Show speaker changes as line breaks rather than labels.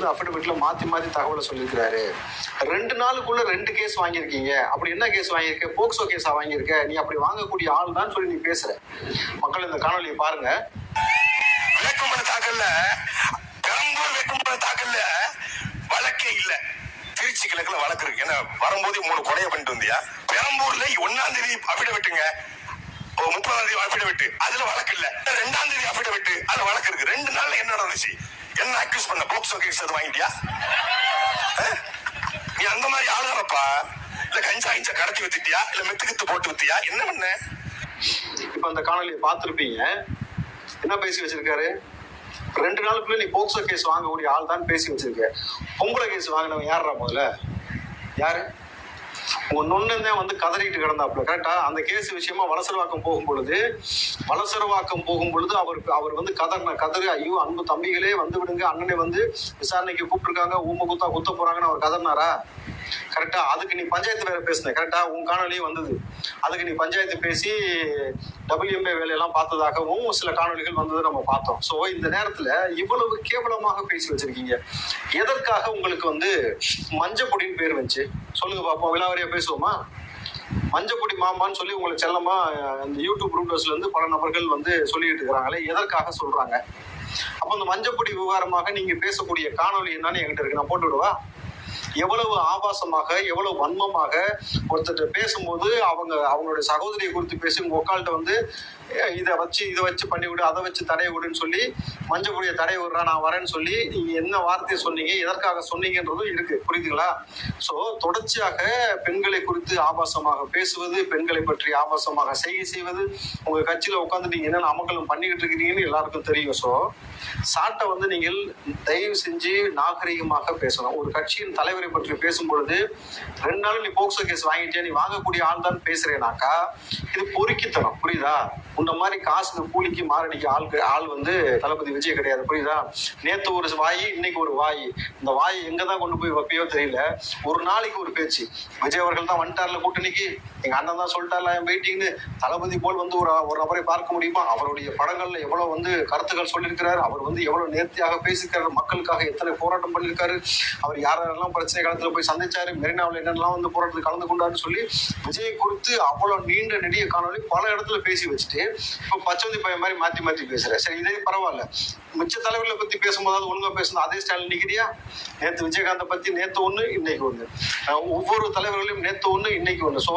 வந்து அஃபிடவிட்ல மாத்தி மாத்தி தகவலை சொல்லியிருக்கிறாரு. 2 நாளுக்குள்ள 2 கேஸ் வாங்கியிருக்கீங்க. அப்படி என்ன கேஸ் வாங்கியிருக்க? போக்சோ கேஸா வாங்கியிருக்க? நீ அப்படி வாங்கக்கூடிய ஆள் தான் சொல்லி நீ பேசுற. மக்கள் இந்த காணொலியை பாருங்க.
வேட்புமனு தாக்கல்ல, பெரம்பூர் வேட்புமனு தாக்கல்ல வழக்கே இல்ல. திருச்சி கிழக்குல வழக்கு இருக்கு. என்ன வரும்போது 3 கொடையை பண்ணிட்டு வந்தியா? பெரம்பூர்ல 1ஆம் தேதி அபிடவிட்டுங்க, 30ஆம் தேதி அபிடவிட்டு, அதுல வழக்கு இல்ல. 2ஆம் தேதி அபிடவிட்டு, அதுல வழக்கு இருக்கு. 2 நாள்ல என்ன நடந்துச்சு? என்ன அக்யூஸ் பண்ண? போக்சோ கேஸ் அது வாங்கிட்டியா? நீ அந்த மாதிரி ஆளுநரப்பா? இல்ல கஞ்சா கடத்தி வித்துட்டியா? இல்ல மெத்துக்கித்து போட்டு வித்தியா? என்ன பண்ண?
இப்ப அந்த காணொலியை பார்த்திருப்பீங்க. என்ன பேசி வச்சிருக்காரு? 2 நாளுக்குள்ள நீ போக்சோ கேஸ் வாங்கக்கூடிய ஆள் தான் பேசி வச்சிருக்க. பொம்பளை கேஸ் வாங்கினவன் யாரா? முதல்ல யாரு? உங்க நொண்ணன் வந்து கதறிட்டு கிடந்தாப்புல. கரெக்டா? அந்த கேஸ் விஷயமா வலசரவாக்கம் போகும் பொழுது அவர் வந்து கதறு, ஐயோ அன்பு தம்பிகளே வந்து விடுங்க, அண்ணனை வந்து விசாரணைக்கு கூப்பிட்டுருக்காங்க, ஊம குத்தா குத்த போறாங்கன்னு அவர் கதறினாரா? கரெக்டா? அதுக்கு நீ பஞ்சாயத்து வேற பேசின. கரெக்டா? உன் காணொலியும் வந்தது. அதுக்கு நீ பஞ்சாயத்து பேசி WMA வேலையெல்லாம் பார்த்ததாகவும் சில காணொலிகள் வந்தது நம்ம பார்த்தோம். சோ இந்த நேரத்துல இவ்வளவு கேவலமாக பேசி வச்சிருக்கீங்க. எதற்காக உங்களுக்கு வந்து மஞ்சப்பொடின்னு பேர் வச்சு சொல்லுங்க பாப்போம். விலாவரியா பேசுவோமா? மஞ்சப்பொடி மாமான்னு சொல்லி உங்களை செல்லமா இந்த யூடியூப் ரூட்டர்ஸ்ல இருந்து பல நபர்கள் வந்து சொல்லிட்டு இருக்கிறாங்களே, எதற்காக சொல்றாங்க? அப்ப அந்த மஞ்சப்பொடி விவகாரமாக நீங்க பேசக்கூடிய காணொலி என்னன்னு என்கிட்ட இருக்கு, நான் போட்டு விடுவா? எவ்வளவு ஆபாசமாக, எவ்வளவு வன்மமாக ஒருத்தர் பேசும்போது அவங்களுடைய சகோதரியை குறித்து பேசி உங்க உட்கால்கிட்ட வந்து இதை வச்சு பண்ணி விடு, அதை வச்சு தடைய விடுன்னு சொல்லி மஞ்சப்பொடியை தடைய விடுறா, நான் வரேன்னு சொல்லி நீங்க என்ன வார்த்தையை சொன்னீங்க, எதற்காக சொன்னீங்கன்றதும் இருக்கு. புரியுதுங்களா? சோ தொடர்ச்சியாக பெண்களை குறித்து ஆபாசமாக பேசுவது, பெண்களை பற்றி ஆபாசமாக செய்வது, உங்க கட்சியில உட்காந்து நீங்க என்னென்ன அமக்கலம் பண்ணிக்கிட்டு இருக்கிறீங்கன்னு எல்லாருக்கும் தெரியும். சோ சாட்டை வந்து நீங்கள் தயவு செஞ்சு நாகரிகமாக பேசணும். ஒரு கட்சியின் தலைவரை பற்றி பேசும் பொழுது 2 நாள் நீ போக்சோ கேஸ் வாங்கிட்டே, நீ வாங்கக்கூடிய ஆள் தான் பேசுறேனாக்கா இது பொறுக்கித்தனம். புரியுதா? இந்த மாதிரி காசுக்கு கூலிக்கு மாரடிக்க ஆள் வந்து தளபதி விஜய் கிடையாது. புரியுதா? நேத்து ஒரு வாய், இன்னைக்கு ஒரு வாய். இந்த வாய் எங்கதான் கொண்டு போய் வைப்பையோ தெரியல. ஒரு நாளைக்கு ஒரு பேச்சு. விஜய் அவர்கள் தான் வந்துட்டார்ல கூட்டணிக்கு, எங்க அண்ணன் தான் சொல்லிட்டார்ல வெயிட்டிங்னு. தளபதி போல் வந்து ஒரு நபரை பார்க்க முடியுமா? அவருடைய படங்கள்ல எவ்வளவு வந்து கருத்துக்கள் சொல்லியிருக்கிறார். அவர் வந்து எவ்வளவு நேர்த்தியாக பேசியிருக்காரு. மக்களுக்காக எத்தனை போராட்டம் பண்ணியிருக்காரு. அவர் யாரெல்லாம் பிரச்சனை காலத்துல போய் சந்திச்சாரு, மெரினாவில் என்னெல்லாம் வந்து போராட்டத்தில் கலந்து கொண்டாருன்னு சொல்லி விஜய் குறித்து அவ்வளவு நீண்ட நெடிய காணொலி பல இடத்துல பேசி வச்சுட்டு இப்ப பச்சவந்தி பையன் மாதிரி மாத்தி பேசுற. சரி, இதே பரவாயில்ல. மிச்ச தலைவர்களை பத்தி பேசும்போது ஒழுங்கா பேசணும். அதே ஸ்டைல் நிக்கிறியா? நேத்து விஜயகாந்தை பத்தி நேத்து ஒண்ணு, இன்னைக்கு ஒண்ணு. ஒவ்வொரு தலைவர்களையும் நேத்து ஒண்ணு, இன்னைக்கு ஒண்ணு. சோ